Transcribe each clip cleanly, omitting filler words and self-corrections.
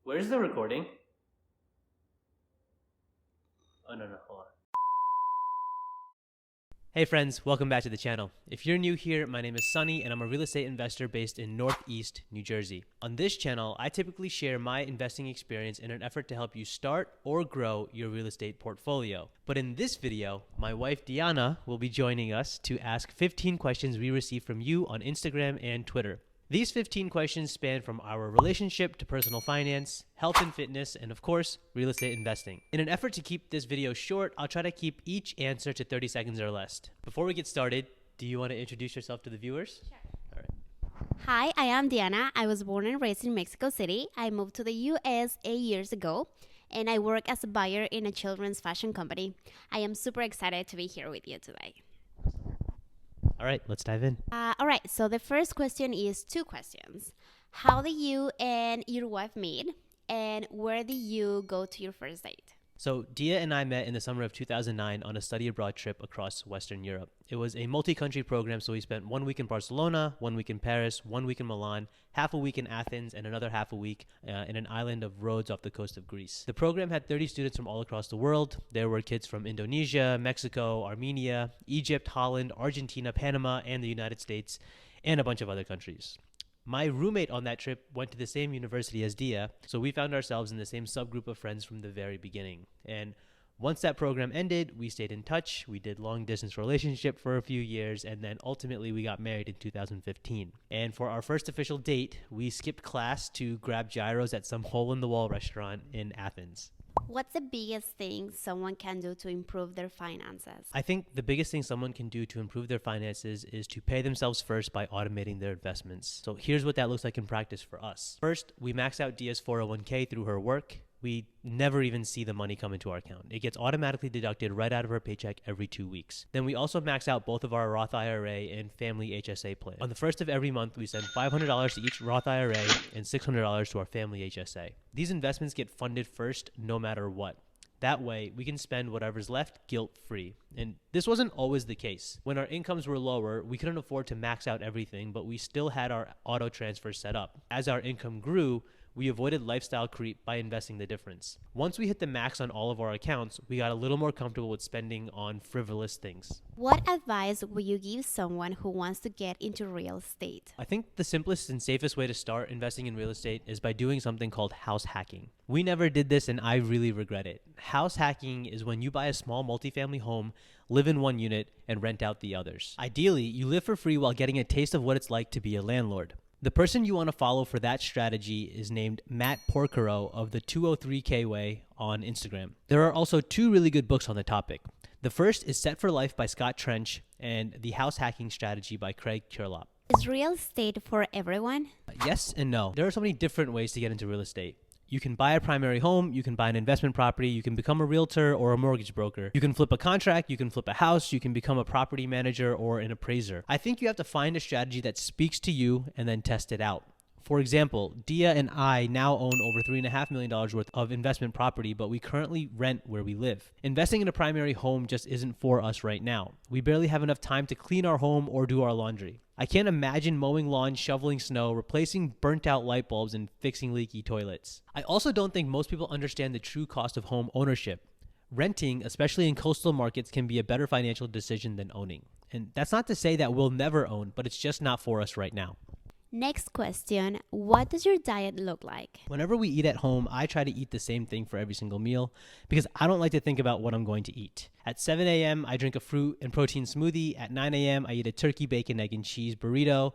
Where's the recording? Oh, no, hold on. Hey friends, welcome back to the channel. If you're new here, my name is Sunny and I'm a real estate investor based in Northeast New Jersey. On this channel, I typically share my investing experience in an effort to help you start or grow your real estate portfolio. But in this video, my wife Diana will be joining us to ask 15 questions we received from you on Instagram and Twitter. These 15 questions span from our relationship to personal finance, health and fitness, and of course, real estate investing. In an effort to keep this video short, I'll try to keep each answer to 30 seconds or less. Before we get started, do you want to introduce yourself to the viewers? Sure. All right. Hi, I am Diana. I was born and raised in Mexico City. I moved to the US 8 years ago, and I work as a buyer in a children's fashion company. I am super excited to be here with you today. All right, let's dive in. All right, so the first question is two questions. How did you and your wife meet, and where did you go to your first date? So Dia and I met in the summer of 2009 on a study abroad trip across Western Europe. It was a multi-country program, so we spent 1 week in Barcelona, 1 week in Paris, 1 week in Milan, half a week in Athens, and another half a week in an island of Rhodes off the coast of Greece. The program had 30 students from all across the world. There were kids from Indonesia, Mexico, Armenia, Egypt, Holland, Argentina, Panama, and the United States, and a bunch of other countries. My roommate on that trip went to the same university as Dia, so we found ourselves in the same subgroup of friends from the very beginning. And once that program ended, we stayed in touch. We did long distance relationship for a few years, and then ultimately we got married in 2015. And for our first official date, we skipped class to grab gyros at some hole-in-the-wall restaurant in Athens. What's the biggest thing someone can do to improve their finances? I think the biggest thing someone can do to improve their finances is to pay themselves first by automating their investments. So here's what that looks like in practice for us. First, we max out Dia's 401k through her work. We never even see the money come into our account. It gets automatically deducted right out of her paycheck every 2 weeks. Then we also max out both of our Roth IRA and family HSA plan. On the first of every month, we send $500 to each Roth IRA and $600 to our family HSA. These investments get funded first no matter what. That way, we can spend whatever's left guilt-free. And this wasn't always the case. When our incomes were lower, we couldn't afford to max out everything, but we still had our auto transfer set up. As our income grew, we avoided lifestyle creep by investing the difference. Once we hit the max on all of our accounts, we got a little more comfortable with spending on frivolous things. What advice would you give someone who wants to get into real estate? I think the simplest and safest way to start investing in real estate is by doing something called house hacking. We never did this and I really regret it. House hacking is when you buy a small multifamily home, live in one unit, and rent out the others. Ideally, you live for free while getting a taste of what it's like to be a landlord. The person you want to follow for that strategy is named Matt Porcaro of the 203K Way on Instagram. There are also two really good books on the topic. The first is Set for Life by Scott Trench and The House Hacking Strategy by Craig Curelop. Is real estate for everyone? Yes and no. There are so many different ways to get into real estate. You can buy a primary home, you can buy an investment property, you can become a realtor or a mortgage broker. You can flip a contract, you can flip a house, you can become a property manager or an appraiser. I think you have to find a strategy that speaks to you and then test it out. For example, Dia and I now own over $3.5 million worth of investment property, but we currently rent where we live. Investing in a primary home just isn't for us right now. We barely have enough time to clean our home or do our laundry. I can't imagine mowing lawns, shoveling snow, replacing burnt out light bulbs, and fixing leaky toilets. I also don't think most people understand the true cost of home ownership. Renting, especially in coastal markets, can be a better financial decision than owning. And that's not to say that we'll never own, but it's just not for us right now. Next question, what does your diet look like? Whenever we eat at home, I try to eat the same thing for every single meal because I don't like to think about what I'm going to eat. At 7 a.m., I drink a fruit and protein smoothie. At 9 a.m., I eat a turkey, bacon, egg, and cheese burrito.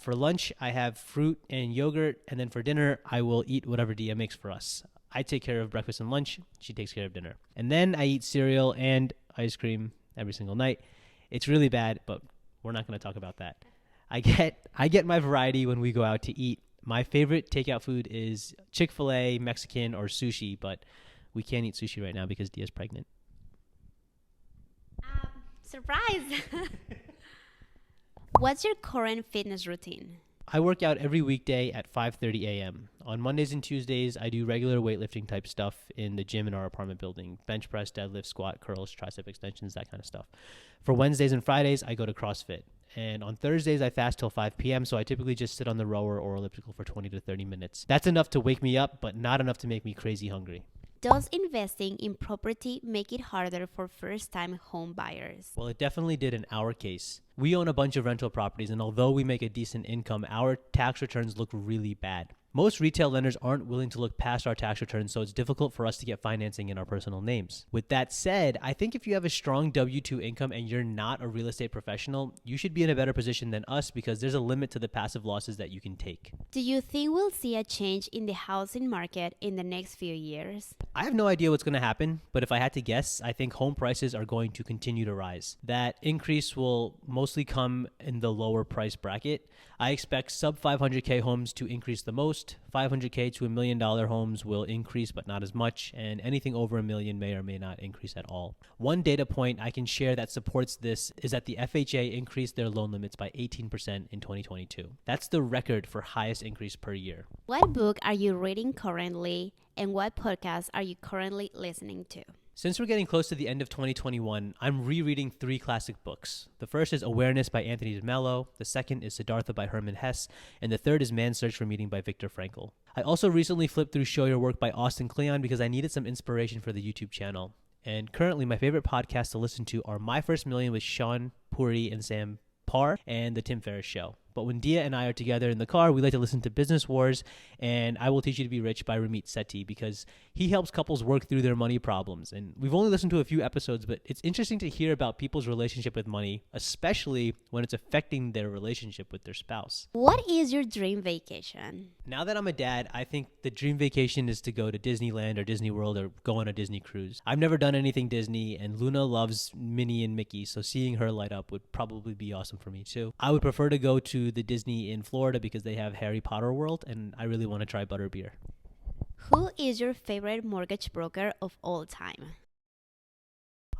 For lunch, I have fruit and yogurt. And then for dinner, I will eat whatever Dia makes for us. I take care of breakfast and lunch. She takes care of dinner. And then I eat cereal and ice cream every single night. It's really bad, but we're not going to talk about that. I get my variety when we go out to eat. My favorite takeout food is Chick-fil-A, Mexican, or sushi, but we can't eat sushi right now because Dia's pregnant. Surprise! What's your current fitness routine? I work out every weekday at 5:30 a.m. On Mondays and Tuesdays, I do regular weightlifting type stuff in the gym in our apartment building. Bench press, deadlift, squat, curls, tricep extensions, that kind of stuff. For Wednesdays and Fridays, I go to CrossFit. And on Thursdays, I fast till 5 p.m., so I typically just sit on the rower or elliptical for 20 to 30 minutes. That's enough to wake me up, but not enough to make me crazy hungry. Does investing in property make it harder for first-time home buyers? Well, it definitely did in our case. We own a bunch of rental properties, and although we make a decent income, our tax returns look really bad. Most retail lenders aren't willing to look past our tax returns, so it's difficult for us to get financing in our personal names. With that said, I think if you have a strong W-2 income and you're not a real estate professional, you should be in a better position than us because there's a limit to the passive losses that you can take. Do you think we'll see a change in the housing market in the next few years? I have no idea what's going to happen, but if I had to guess, I think home prices are going to continue to rise. That increase will mostly come in the lower price bracket. I expect sub 500K homes to increase the most. 500K to $1 million homes will increase, but not as much, and anything over $1 million may or may not increase at all. One data point I can share that supports this is that the FHA increased their loan limits by 18% in 2022. That's the record for highest increase per year. What book are you reading currently, and what podcasts are you currently listening to? Since we're getting close to the end of 2021, I'm rereading 3 classic books. The first is Awareness by Anthony DeMello, the second is Siddhartha by Hermann Hesse, and the third is Man's Search for Meaning by Viktor Frankl. I also recently flipped through Show Your Work by Austin Kleon because I needed some inspiration for the YouTube channel. And currently, my favorite podcasts to listen to are My First Million with Sean Puri and Sam Parr and The Tim Ferriss Show. But when Dia and I are together in the car, we like to listen to Business Wars and I Will Teach You to Be Rich by Ramit Sethi because he helps couples work through their money problems. And we've only listened to a few episodes, but it's interesting to hear about people's relationship with money, especially when it's affecting their relationship with their spouse. What is your dream vacation? Now that I'm a dad, I think the dream vacation is to go to Disneyland or Disney World or go on a Disney cruise. I've never done anything Disney, and Luna loves Minnie and Mickey, so seeing her light up would probably be awesome for me too. I would prefer to go to the Disney in Florida because they have Harry Potter World, and I really want to try butterbeer. Who is your favorite mortgage broker of all time?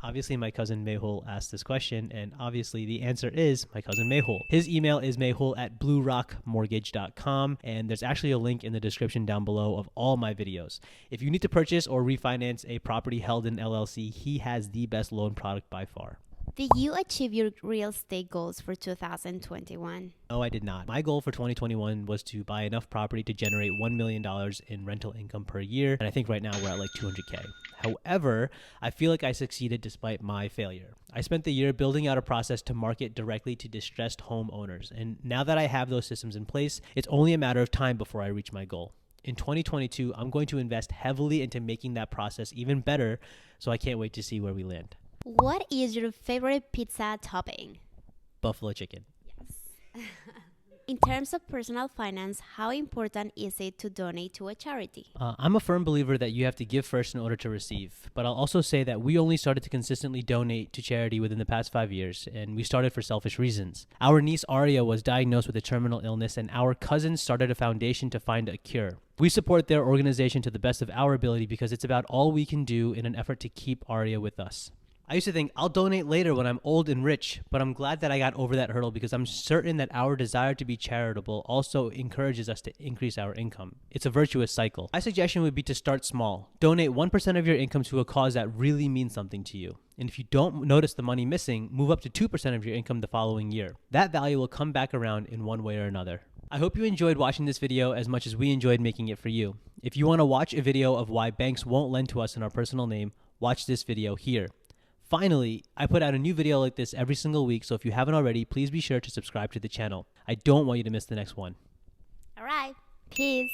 Obviously, my cousin Mehul asked this question, and obviously the answer is my cousin Mehul. His email is mehul@bluerockmortgage.com, and there's actually a link in the description down below of all my videos. If you need to purchase or refinance a property held in LLC, he has the best loan product by far. Did you achieve your real estate goals for 2021? No, I did not. My goal for 2021 was to buy enough property to generate $1 million in rental income per year, and I think right now we're at like 200K. However, I feel like I succeeded despite my failure. I spent the year building out a process to market directly to distressed homeowners, and now that I have those systems in place, it's only a matter of time before I reach my goal. In 2022, I'm going to invest heavily into making that process even better, so I can't wait to see where we land. What is your favorite pizza topping? Buffalo chicken. Yes. In terms of personal finance, how important is it to donate to a charity? I'm a firm believer that you have to give first in order to receive. But I'll also say that we only started to consistently donate to charity within the past 5 years, and we started for selfish reasons. Our niece Aria was diagnosed with a terminal illness, and our cousins started a foundation to find a cure. We support their organization to the best of our ability because it's about all we can do in an effort to keep Aria with us. I used to think I'll donate later when I'm old and rich, but I'm glad that I got over that hurdle because I'm certain that our desire to be charitable also encourages us to increase our income. It's a virtuous cycle. My suggestion would be to start small. Donate 1% of your income to a cause that really means something to you. And if you don't notice the money missing, move up to 2% of your income the following year. That value will come back around in one way or another. I hope you enjoyed watching this video as much as we enjoyed making it for you. If you want to watch a video of why banks won't lend to us in our personal name, watch this video here. Finally, I put out a new video like this every single week, so if you haven't already, please be sure to subscribe to the channel. I don't want you to miss the next one. All right. Peace.